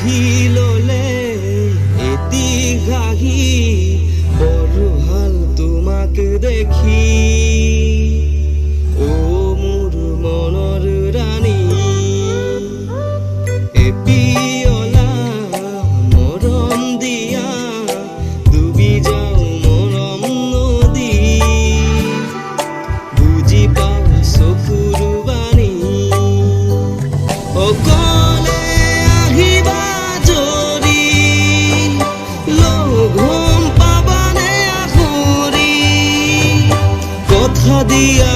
উঠি ললে এটি ঘাহি বৰ ভাল তোমাক দেখি ও মোৰ মনৰ ৰাণী এপিয়লা মৰম দিয়া ডুবি যাওঁ মৰম নদী বুজি পাওঁ চকুৰ বাণী অকলে আহিবা যদি লঘোণ পাবানে আখৰি কথা দিয়া